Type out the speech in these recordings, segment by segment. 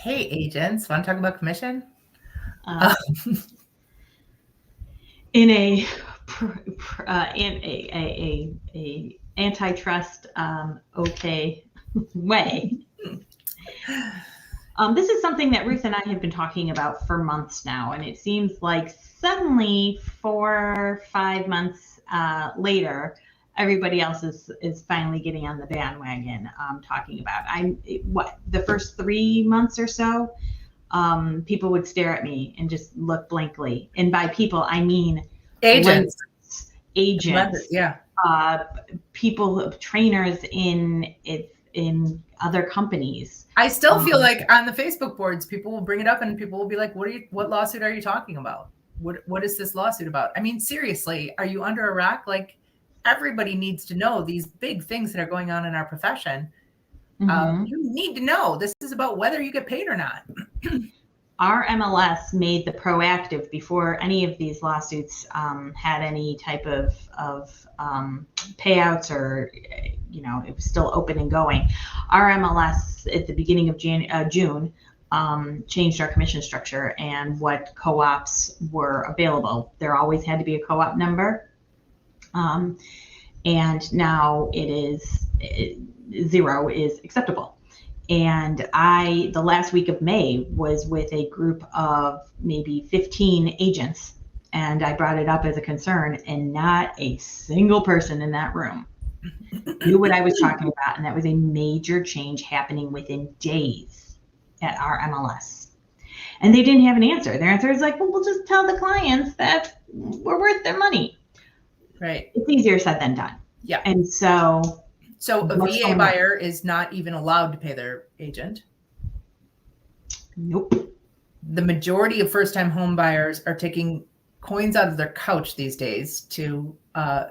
Hey, agents, want to talk about commission? In a antitrust okay way. This is something that Ruth and I have been talking about for months now, and it seems like suddenly 4 or 5 months later, everybody else is finally getting on the bandwagon talking about. The first 3 months or so, people would stare at me and just look blankly. And by people, I mean Agents. agents, Yeah. people, trainers in other companies. I still feel like on the Facebook boards, people will bring it up and people will be like, what lawsuit are you talking about? What is this lawsuit about? I mean, seriously, are you under a rock? Like, everybody needs to know these big things that are going on in our profession. You need to know this is about whether you get paid or not. Our MLS made the proactive before any of these lawsuits had any type of payouts, or it was still open and going. Our MLS at the beginning of June changed our commission structure and what co-ops were available. There always had to be a co-op number, and now it is 0 is acceptable. And the last week of May was with a group of maybe 15 agents, and I brought it up as a concern, and not a single person in that room knew what I was talking about. And that was a major change happening within days at our MLS. And they didn't have an answer. Their answer is like, well, we'll just tell the clients that we're worth their money. Right. It's easier said than done. Yeah. And so a VA buyer is not even allowed to pay their agent. Nope. The majority of first-time home buyers are taking coins out of their couch these days to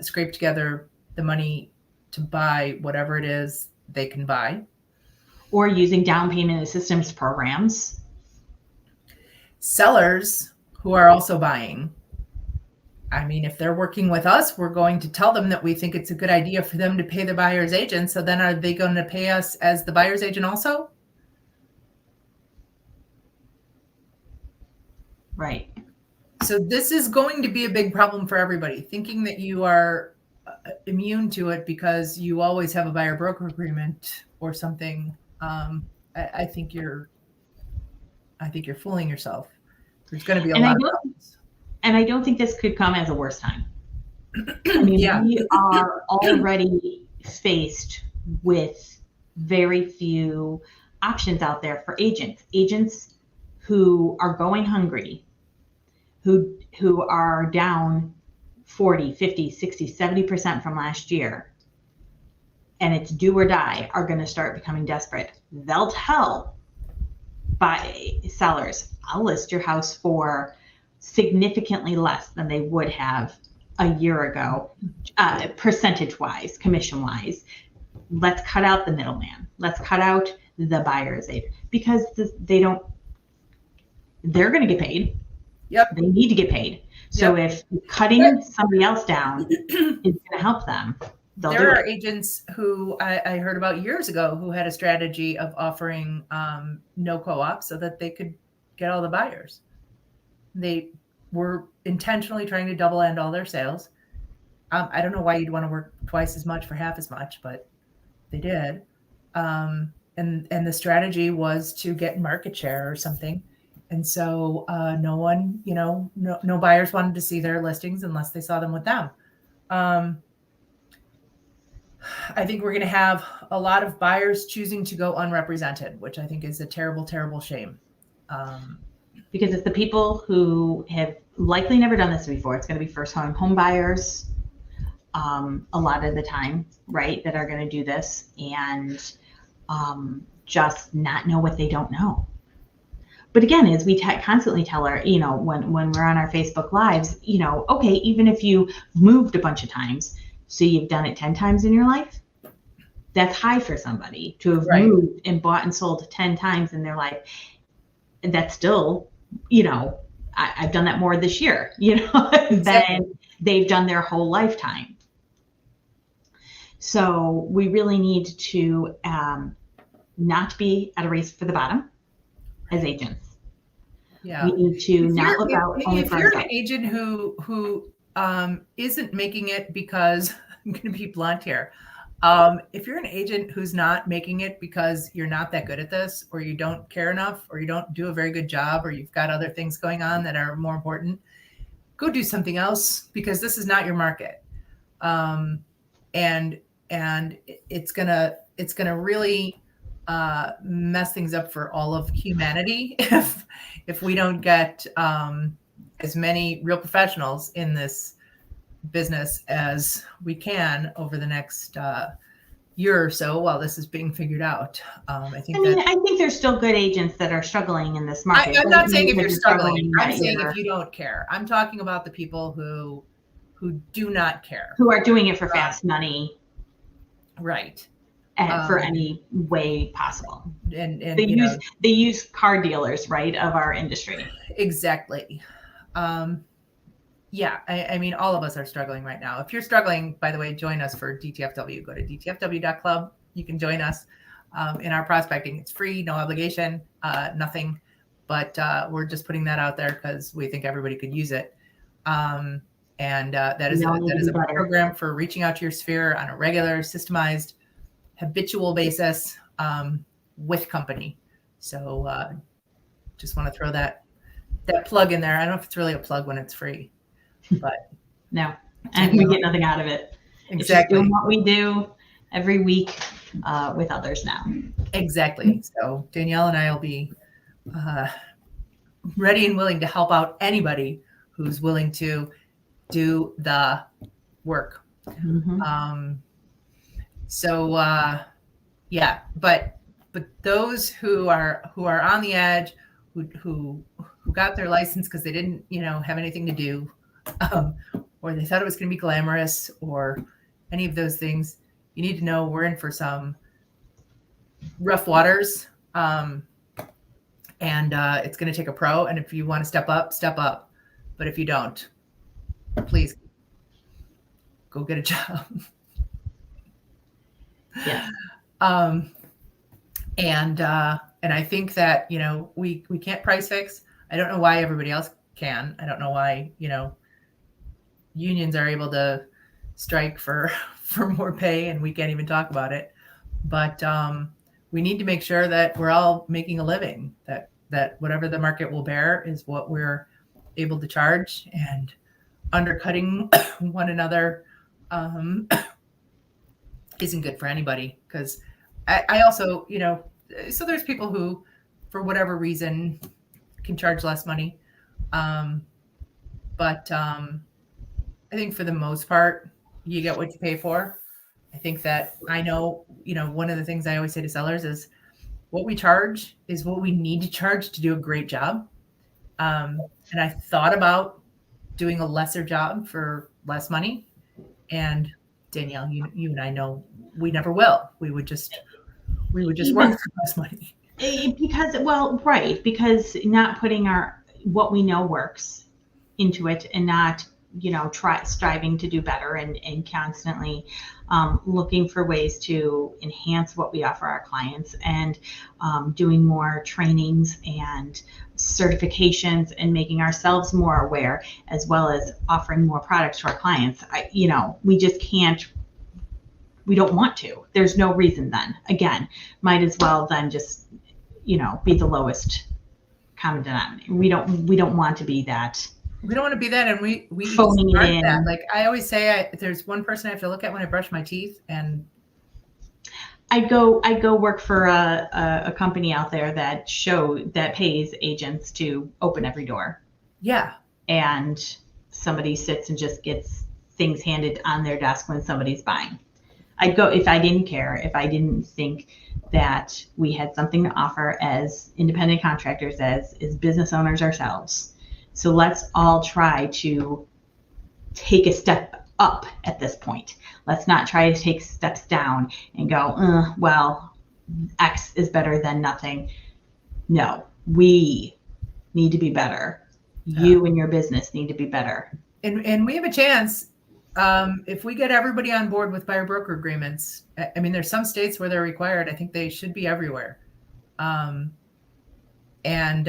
scrape together the money to buy whatever it is they can buy. Or using down payment assistance programs. Sellers who are also buying. I mean, if they're working with us, we're going to tell them that we think it's a good idea for them to pay the buyer's agent. So then are they going to pay us as the buyer's agent also? Right. So this is going to be a big problem for everybody. Thinking that you are immune to it because you always have a buyer broker agreement or something. I think you're fooling yourself. There's going to be a lot of problems. And I don't think this could come as a worse time. I mean, we are already faced with very few options out there for agents who are going hungry, who are down 40, 50, 60, 70% from last year, and it's do or die, are going to start becoming desperate. They'll tell sellers, I'll list your house for significantly less than they would have a year ago, percentage-wise, commission-wise. Let's cut out the middleman. Let's cut out the buyer's agent, because they're going to get paid. Yep. They need to get paid. So if cutting somebody else down is going to help them, there are agents who I heard about years ago who had a strategy of offering no co-op so that they could get all the buyers. They were intentionally trying to double end all their sales. I don't know why you'd want to work twice as much for half as much, but they did. And the strategy was to get market share or something. And so no one, no buyers wanted to see their listings unless they saw them with them. I think we're going to have a lot of buyers choosing to go unrepresented, which I think is a terrible, terrible shame. Because it's the people who have likely never done this before. It's going to be first-time home buyers a lot of the time, right, that are going to do this and just not know what they don't know. But again, as we constantly tell her, when we're on our Facebook Lives, okay, even if you moved a bunch of times, so you've done it 10 times in your life, that's high for somebody to have moved and bought and sold 10 times in their life. And that's still, I've done that more this year, than they've done their whole lifetime. So we really need to not be at a race for the bottom as agents. Yeah. We need to not look out only If for you're an ourselves. agent who isn't making it because I'm going to be blunt here. If you're an agent who's not making it because you're not that good at this, or you don't care enough, or you don't do a very good job, or you've got other things going on that are more important, go do something else, because this is not your market. And it's gonna really mess things up for all of humanity if we don't get as many real professionals in this business as we can over the next year or so while this is being figured out. I think there's still good agents that are struggling in this market. I'm not saying if you're struggling. I'm that saying if you don't care. I'm talking about the people who do not care, who are doing it for fast money, right? For any way possible. And they use car dealers, right, of our industry. Exactly. Yeah, I mean, all of us are struggling right now. If you're struggling, by the way, join us for DTFW. Go to dtfw.club. You can join us in our prospecting. It's free, no obligation, nothing. But we're just putting that out there because we think everybody could use it. And that is a program for reaching out to your sphere on a regular, systemized, habitual basis with company. So just want to throw that plug in there. I don't know if it's really a plug when it's free. But no, and we get nothing out of it. Exactly. It's just doing what we do every week with others now. Exactly. So Danielle and I will be ready and willing to help out anybody who's willing to do the work. Mm-hmm. Yeah, but those who are on the edge, who got their license because they didn't have anything to do. Or they thought it was going to be glamorous, or any of those things, you need to know we're in for some rough waters. And it's going to take a pro. And if you want to step up. But if you don't, please go get a job. Yeah. And I think that, we can't price fix. I don't know why everybody else can. I don't know why, unions are able to strike for more pay and we can't even talk about it. But we need to make sure that we're all making a living, that whatever the market will bear is what we're able to charge, and undercutting one another isn't good for anybody. Because I also, so there's people who, for whatever reason, can charge less money. But I think for the most part, you get what you pay for. I think that one of the things I always say to sellers is what we charge is what we need to charge to do a great job. And I thought about doing a lesser job for less money. And Danielle, you and I know we never will. We would just work for less money. Because not putting what we know works into it, and not striving to do better, and constantly looking for ways to enhance what we offer our clients, and doing more trainings and certifications, and making ourselves more aware, as well as offering more products to our clients. We just can't. We don't want to. There's no reason then. Again, might as well then just be the lowest common denominator. We don't want to be that. We don't want to be that, and we phoning it in. That. Like I always say, there's one person I have to look at when I brush my teeth, and I go work for a company out there that pays agents to open every door. Yeah. And somebody sits and just gets things handed on their desk when somebody's buying. I'd go if I didn't care, if I didn't think that we had something to offer as independent contractors, as business owners ourselves. So let's all try to take a step up at this point. Let's not try to take steps down and go, well, X is better than nothing. No, we need to be better. You and your business need to be better. And we have a chance if we get everybody on board with buyer broker agreements. I mean, there's some states where they're required. I think they should be everywhere. And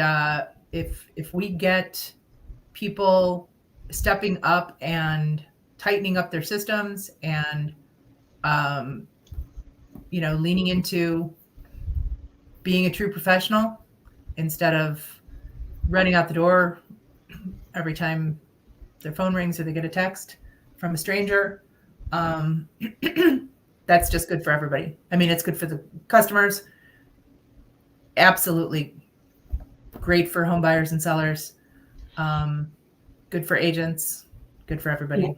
if we get people stepping up and tightening up their systems and leaning into being a true professional instead of running out the door every time their phone rings or they get a text from a stranger, that's just good for everybody. I mean, it's good for the customers. Absolutely great for home buyers and sellers. Good for agents. Good for everybody. Yeah.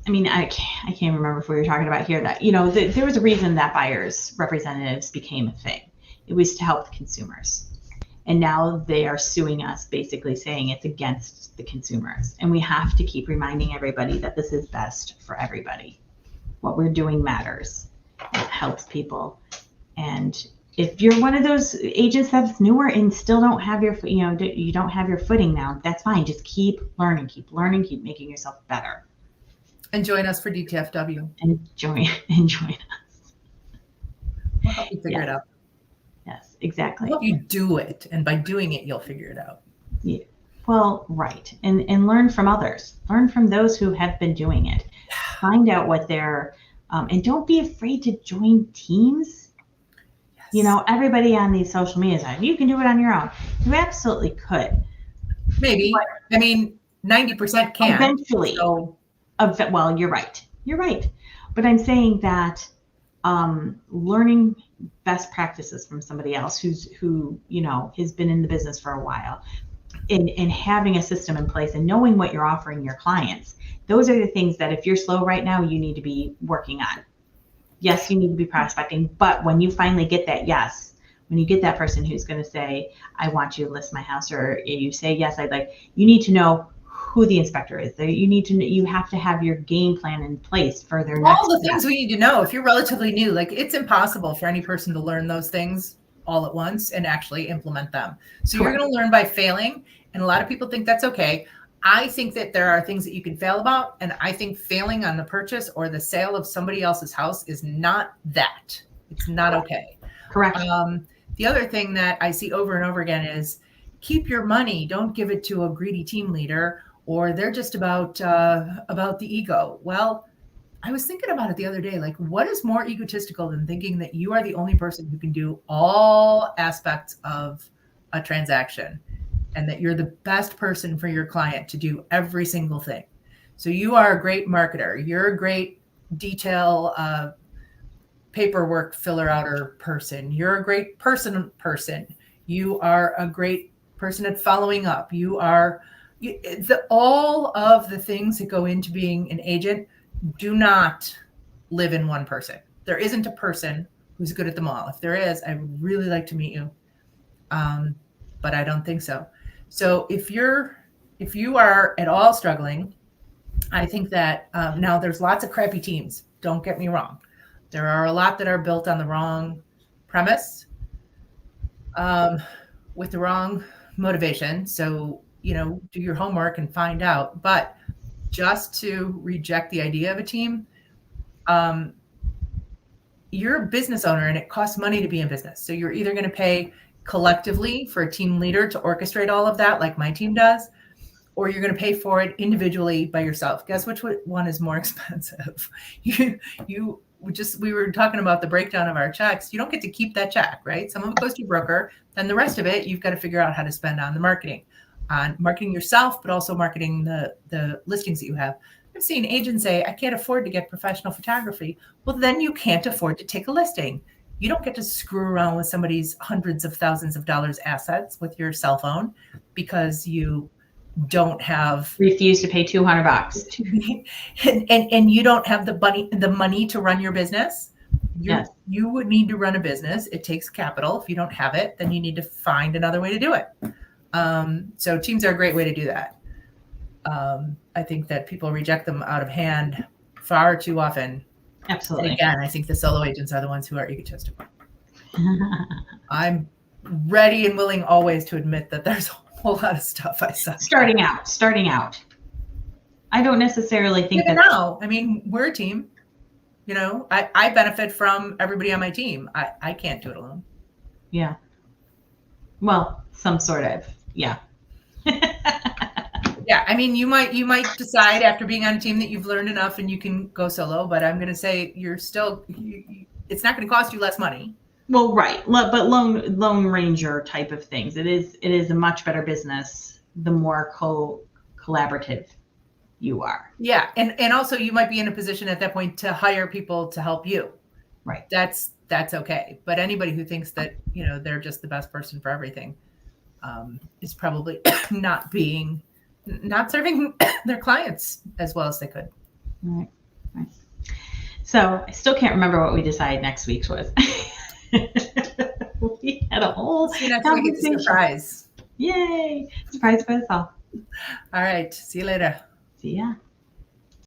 I mean, I can't remember if we were talking about here that, there was a reason that buyers representatives became a thing. It was to help the consumers. And now they are suing us, basically saying it's against the consumers. And we have to keep reminding everybody that this is best for everybody. What we're doing matters. It helps people. And if you're one of those agents that's newer and still don't have you don't have your footing now, that's fine. Just keep learning, keep making yourself better. And join us for DTFW. And join us. We'll help you figure it out. Yes, exactly. We'll help you do it. And by doing it, you'll figure it out. Yeah. Well, right. And learn from others. Learn from those who have been doing it. Find out what they're, and don't be afraid to join teams. Yes. Everybody on these social media sites, you can do it on your own. You absolutely could. Maybe. But, 90% can. Eventually. So, well, you're right. But I'm saying that learning best practices from somebody else who has been in the business for a while and having a system in place and knowing what you're offering your clients, those are the things that if you're slow right now, you need to be working on. Yes, you need to be prospecting, but when you finally get that yes, when you get that person who's going to say, I want you to list my house, or you say, yes, you need to know who the inspector is. You have to have your game plan in place for their next all the things we need to know. If you're relatively new, it's impossible for any person to learn those things all at once and actually implement them. So Correct. You're going to learn by failing. And a lot of people think that's okay. I think that there are things that you can fail about. And I think failing on the purchase or the sale of somebody else's house is not that. It's not okay. Correct. The other thing that I see over and over again is keep your money. Don't give it to a greedy team leader, or they're just about the ego. Well, I was thinking about it the other day. What is more egotistical than thinking that you are the only person who can do all aspects of a transaction and that you're the best person for your client to do every single thing? So you are a great marketer. You're a great detail paperwork filler-outer person. You're a great person. You are a great person at following up. You are all of the things that go into being an agent do not live in one person. There isn't a person who's good at them all. If there is, I would really like to meet you. But I don't think so. So if you are at all struggling, I think that now there's lots of crappy teams. Don't get me wrong. There are a lot that are built on the wrong premise, with the wrong motivation. So, do your homework and find out. But just to reject the idea of a team, you're a business owner and it costs money to be in business. So you're either going to pay collectively for a team leader to orchestrate all of that, like my team does, or you're going to pay for it individually by yourself. Guess which one is more expensive? We were talking about the breakdown of our checks. You don't get to keep that check, right? Some of it goes to a broker. Then the rest of it, you've got to figure out how to spend on marketing yourself, but also marketing the listings that you have. I've seen agents say, I can't afford to get professional photography. Well, then you can't afford to take a listing. You don't get to screw around with somebody's hundreds of thousands of dollars assets with your cell phone because you don't refuse to pay $200 and you don't have the money to run your business. Yes. You would need to run a business. It takes capital. If you don't have it, then you need to find another way to do it. So teams are a great way to do that. I think that people reject them out of hand far too often. Absolutely. And again, I think the solo agents are the ones who are egotistical. I'm ready and willing always to admit that there's a whole lot of stuff I suck. Starting out. I don't necessarily think that. No, we're a team. I benefit from everybody on my team. I can't do it alone. Yeah. Well, some sort of, yeah. Yeah, I mean, you might decide after being on a team that you've learned enough and you can go solo, but I'm going to say you're still, it's not going to cost you less money. Well, right, but lone ranger type of things. It is a much better business the more collaborative you are. Yeah, and also you might be in a position at that point to hire people to help you. Right. That's okay. But anybody who thinks that they're just the best person for everything is probably not serving their clients as well as they could. Right. So I still can't remember what we decided next week's was. We had a whole conversation. Surprise. Yay! Surprise for us all. All right. See you later. See ya.